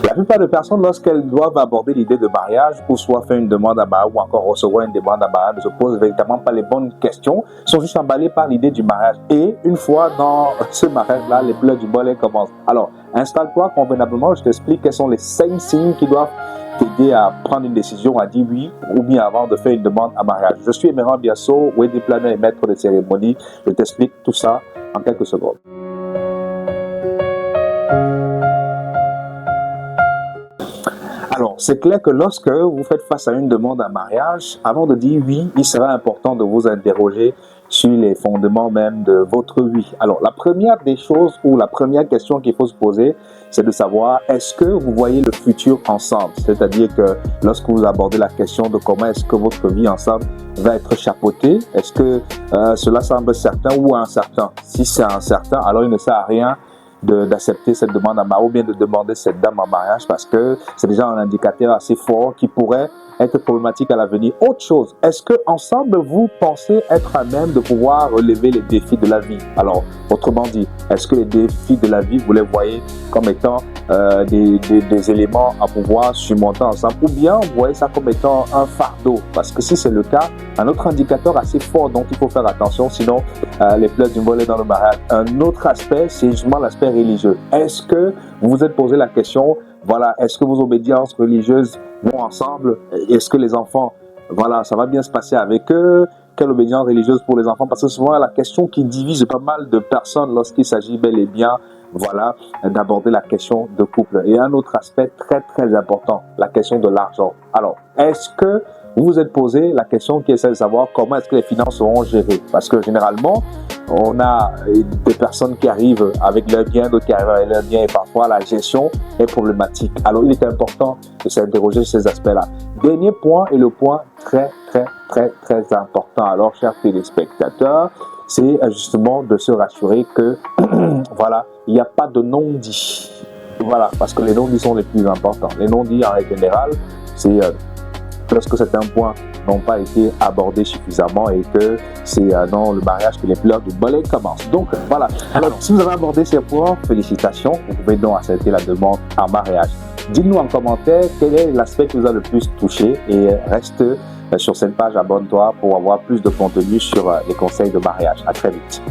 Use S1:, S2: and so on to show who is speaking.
S1: La plupart des personnes, lorsqu'elles doivent aborder l'idée de mariage, ou soit faire une demande à mariage, ou encore recevoir une demande à mariage, ne se posent véritablement pas les bonnes questions, sont juste emballées par l'idée du mariage. Et une fois dans ce mariage-là, les pleurs du bonheur commencent. Alors, installe-toi convenablement, je t'explique quels sont les 5 signes qui doivent t'aider à prendre une décision, à dire oui ou bien avant de faire une demande à mariage. Je suis Emerand Biasso, wedding planner et maître de cérémonie. Je t'explique tout ça en quelques secondes. Alors, c'est clair que lorsque vous faites face à une demande en mariage, avant de dire oui, il sera important de vous interroger sur les fondements même de votre oui. Alors, la première des choses ou la première question qu'il faut se poser, c'est de savoir est-ce que vous voyez le futur ensemble? C'est-à-dire que lorsque vous abordez la question de comment est-ce que votre vie ensemble va être chapeautée, est-ce que cela semble certain ou incertain? Si c'est incertain, alors il ne sert à rien d'accepter cette demande en mariage ou bien de demander cette dame en mariage parce que c'est déjà un indicateur assez fort qui pourrait être problématique à l'avenir. Autre chose, est-ce que ensemble vous pensez être à même de pouvoir relever les défis de la vie? Alors, autrement dit, est-ce que les défis de la vie, vous les voyez comme étant des éléments à pouvoir surmonter ensemble ou bien vous voyez ça comme étant un fardeau? Parce que si c'est le cas, un autre indicateur assez fort dont il faut faire attention, sinon les pleurs du volet dans le mariage. Un autre aspect, c'est justement l'aspect religieux. Est-ce que vous vous êtes posé la question, voilà, est-ce que vos obédiences religieuses vont ensemble? Est-ce que les enfants, voilà, ça va bien se passer avec eux? Quelle obédience religieuse pour les enfants? Parce que souvent, la question qui divise pas mal de personnes lorsqu'il s'agit bel et bien, voilà, d'aborder la question de couple. Et un autre aspect très, très important, la question de l'argent. Alors, est-ce que vous vous êtes posé la question qui essaie de savoir comment est-ce que les finances seront gérées? Parce que généralement, on a des personnes qui arrivent avec leurs biens, d'autres qui arrivent avec leurs biens et parfois la gestion est problématique. Alors, il est important de s'interroger sur ces aspects-là. Dernier point et le point très, très, très, très important. Alors, chers téléspectateurs, c'est justement de se rassurer que, voilà, il n'y a pas de non-dits. Voilà, parce que les non-dits sont les plus importants. Les non-dits, en règle générale, c'est lorsque certains points n'ont pas été abordés suffisamment et que c'est dans le mariage que les pleurs du bonheur commencent. Donc, voilà. Alors, si vous avez abordé ces points, félicitations. Vous pouvez donc accepter la demande en mariage. Dites-nous en commentaire quel est l'aspect qui vous a le plus touché et reste sur cette page, abonne-toi pour avoir plus de contenu sur les conseils de mariage. À très vite.